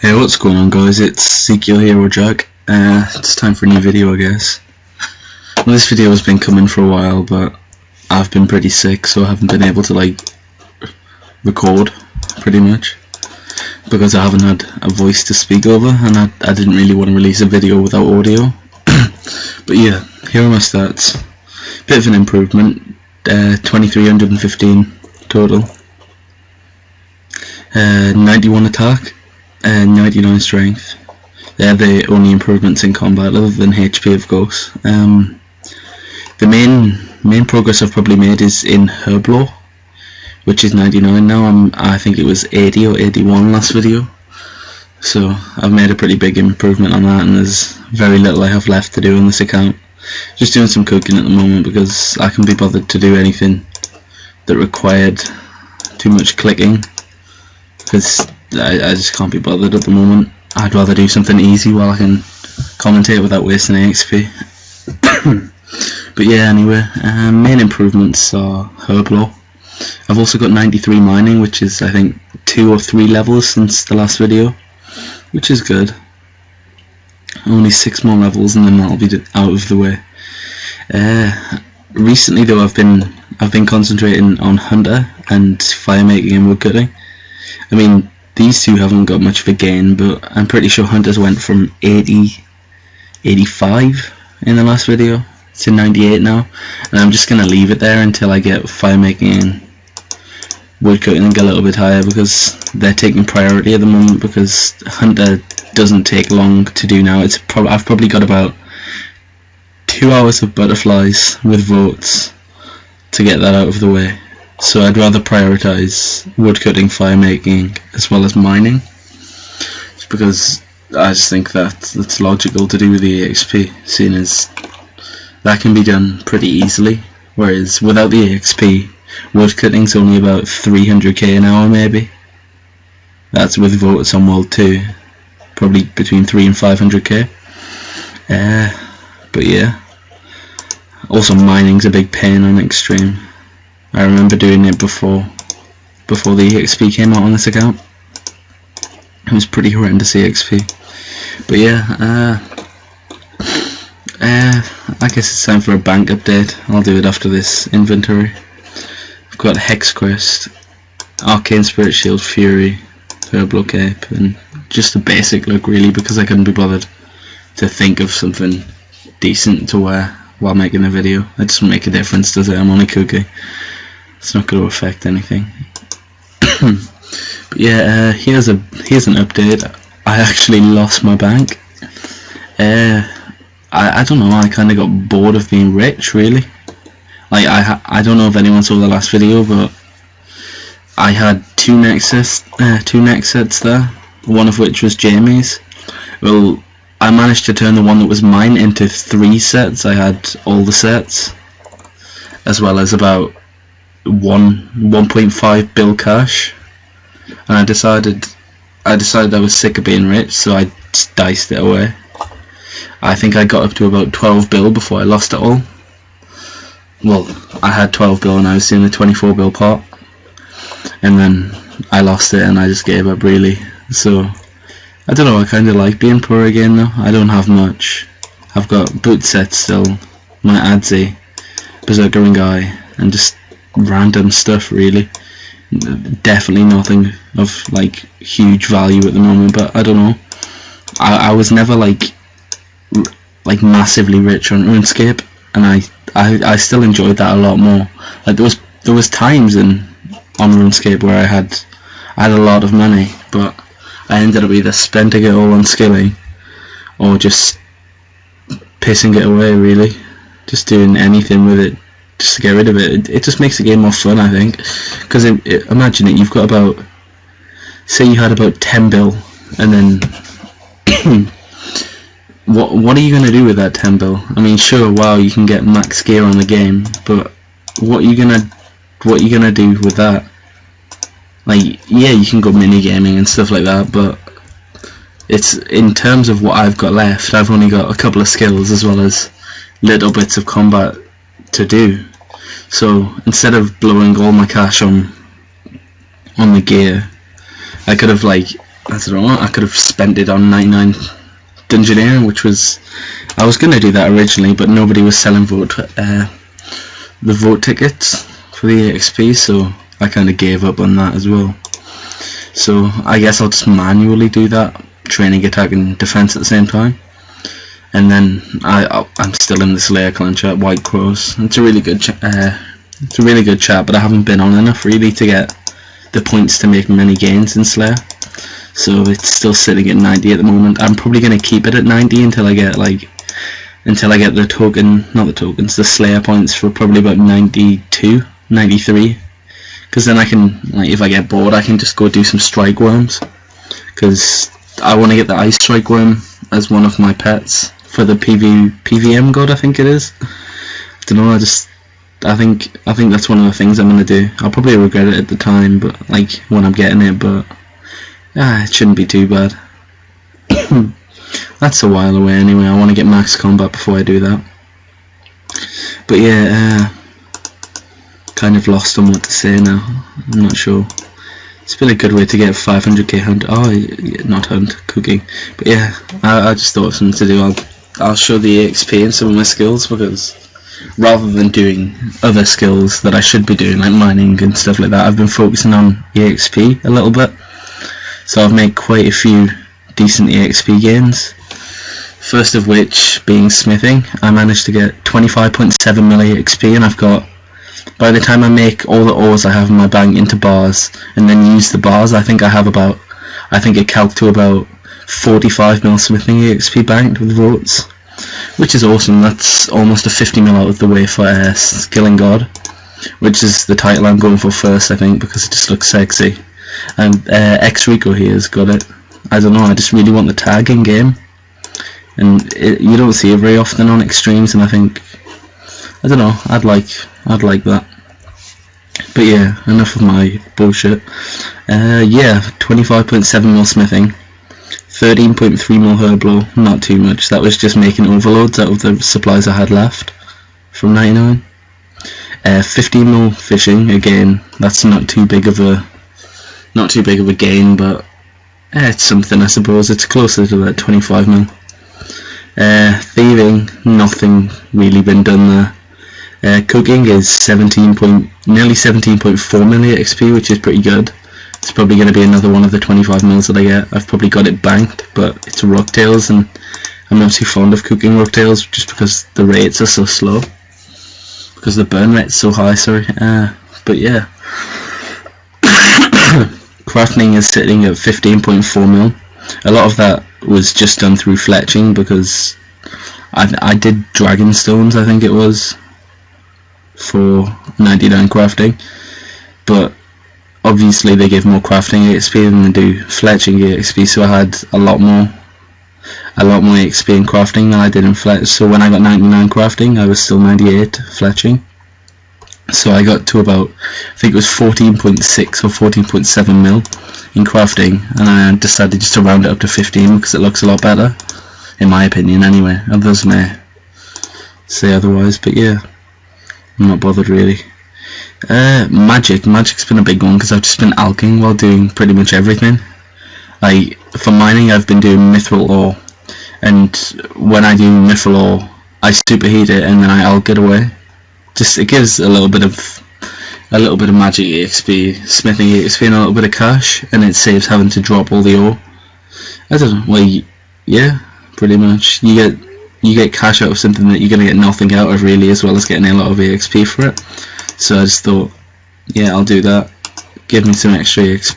Hey, what's going on, guys? It's Zekial here with Jack. It's time for a new video, I guess. Well, this video has been coming for a while, but I've been pretty sick, so I haven't been able to record pretty much because I haven't had a voice to speak over, and I didn't really want to release a video without audio. But yeah, here are my stats. Bit of an improvement. 2315 total. 91 attack. 99 strength. They're the only improvements in combat other than HP, of course. The main progress I've probably made is in Overlord, which is 99 now. I think it was 80 or 81 last video, so I've made a pretty big improvement on that, and there's very little I have left to do on this account. Just doing some cooking at the moment because I can be bothered to do anything that required too much clicking, because I just can't be bothered at the moment. I'd rather do something easy while I can commentate without wasting XP. But yeah, anyway, main improvements are Overlord. I've also got 93 mining, which is I think 2 or 3 levels since the last video, which is good. Only 6 more levels and then that'll be out of the way. Recently though, I've been concentrating on Hunter and fire making and wood cutting. I mean, these two haven't got much of a gain, but I'm pretty sure Hunters went from 85 in the last video to 98 now, and I'm just gonna leave it there until I get fire making and wood cutting and get a little bit higher, because they're taking priority at the moment, because Hunter doesn't take long to do now. I've probably got about 2 hours of butterflies with votes to get that out of the way. So I'd rather prioritise woodcutting, fire making, as well as mining, just because I just think that's logical to do with the EXP, seeing as that can be done pretty easily, whereas without the EXP, woodcutting's only about 300k an hour maybe. That's with votes on World 2, probably between 3 and 500k. But yeah, also mining's a big pain on Extreme. I remember doing it before the EXP came out on this account. It was pretty horrendous EXP. But yeah, I guess it's time for a bank update. I'll do it after this inventory. I've got Hex Quest, Arcane Spirit Shield, Fury, Turbo Cape, and just a basic look really, because I couldn't be bothered to think of something decent to wear while making a video. It doesn't make a difference, does it? I'm only cooking. It's not going to affect anything. But yeah, here's an update. I actually lost my bank. I don't know, I kind of got bored of being rich, really. I don't know if anyone saw the last video, but I had two neck sets there, one of which was Jamie's. Well, I managed to turn the one that was mine into 3 sets. I had all the sets, as well as about 1.5 bill cash, and I decided I was sick of being rich, so I just diced it away. I think I got up to about 12 bill before I lost it all. Well, I had 12 bill and I was doing the 24 bill part, and then I lost it and I just gave up really. So I don't know, I kind of like being poor again though. I don't have much. I've got boot sets still, my Adzi, Berserker and Guy, and just random stuff really. Definitely nothing of huge value at the moment, but I don't know. I was never massively rich on RuneScape, and I still enjoyed that a lot more. There was times on RuneScape where I had a lot of money, but I ended up either spending it all on skilling or just pissing it away really, just doing anything with it just to get rid of it. It just makes the game more fun, I think, because imagine it, you've got about, say you had about 10 bill, and then what are you going to do with that 10 bill? I mean, sure, wow, you can get max gear on the game, but what are you gonna do with that? Yeah, you can go mini-gaming and stuff like that, but it's, in terms of what I've got left, I've only got a couple of skills as well as little bits of combat to do. So instead of blowing all my cash on the gear, I could have I don't know, I could have spent it on 99 Dungeoneering, which was, I was going to do that originally, but nobody was selling the vote tickets for the EXP, so I kind of gave up on that as well. So I guess I'll just manually do that, training, attack and defense at the same time. And then I'm still in the Slayer clan chat, White Crows. It's a really good chat, but I haven't been on enough really to get the points to make many gains in Slayer. So it's still sitting at 90 at the moment. I'm probably going to keep it at 90 until I get the token, not the tokens, the Slayer points for probably about 92, 93. Because then I can, like, if I get bored, I can just go do some strike worms. Because I want to get the ice strike worm as one of my pets for the PVM god, I think it is. I don't know. I think that's one of the things I'm gonna do. I'll probably regret it at the time, but like when I'm getting it, but it shouldn't be too bad. That's a while away anyway. I want to get max combat before I do that. But yeah, kind of lost on what to say now. I'm not sure. It's been a good way to get 500k hunt. Oh, yeah, not hunt, cooking. But yeah, I just thought of something to do. I'll show the EXP and some of my skills, because rather than doing other skills that I should be doing, like mining and stuff like that, I've been focusing on EXP a little bit. So I've made quite a few decent EXP gains. First of which being smithing. I managed to get 25.7 mil EXP, and I've got, by the time I make all the ores I have in my bank into bars and then use the bars, I think it calced to about 45 mil smithing EXP banked with votes, which is awesome. That's almost a 50 mil out of the way for Skilling God, which is the title I'm going for first, I think, because it just looks sexy. And X-Rico here has got it. I don't know, I just really want the tag in game, and you don't see it very often on extremes, and I think, I don't know, I'd like that. But yeah, enough of my bullshit. Yeah, 25.7 mil smithing, 13.3 mil herblo, not too much. That was just making overloads out of the supplies I had left from 99. 15 mil fishing, again, that's not too big of a gain, but it's something, I suppose. It's closer to that 25 mil. Thieving, nothing really been done there. Cooking is nearly 17.4 mil XP, which is pretty good. It's probably going to be another one of the 25 mils that I get. I've probably got it banked, but it's rocktails, and I'm not too fond of cooking rocktails just because the rates are so slow. Because the burn rate's so high, sorry. But yeah. Crafting is sitting at 15.4 mil. A lot of that was just done through fletching, because I did dragon stones, I think it was, for 99 crafting, but obviously they give more crafting EXP than they do fletching EXP, so I had a lot more EXP in crafting than I did in fletch. So when I got 99 crafting, I was still 98 fletching. So I got to about, I think it was 14.6 or 14.7 mil in crafting, and I decided just to round it up to 15 because it looks a lot better, in my opinion anyway. Others may say otherwise, but yeah, I'm not bothered really. Magic's been a big one because I've just been alching while doing pretty much everything. Like, for mining I've been doing mithril ore, and when I do mithril ore I superheat it and then I alch it away. Just, it gives a little bit of magic EXP, smithing EXP, and a little bit of cash, and it saves having to drop all the ore. I don't know, well, yeah, pretty much. You get cash out of something that you're gonna get nothing out of really, as well as getting a lot of EXP for it. So I just thought, yeah, I'll do that. Give me some extra EXP.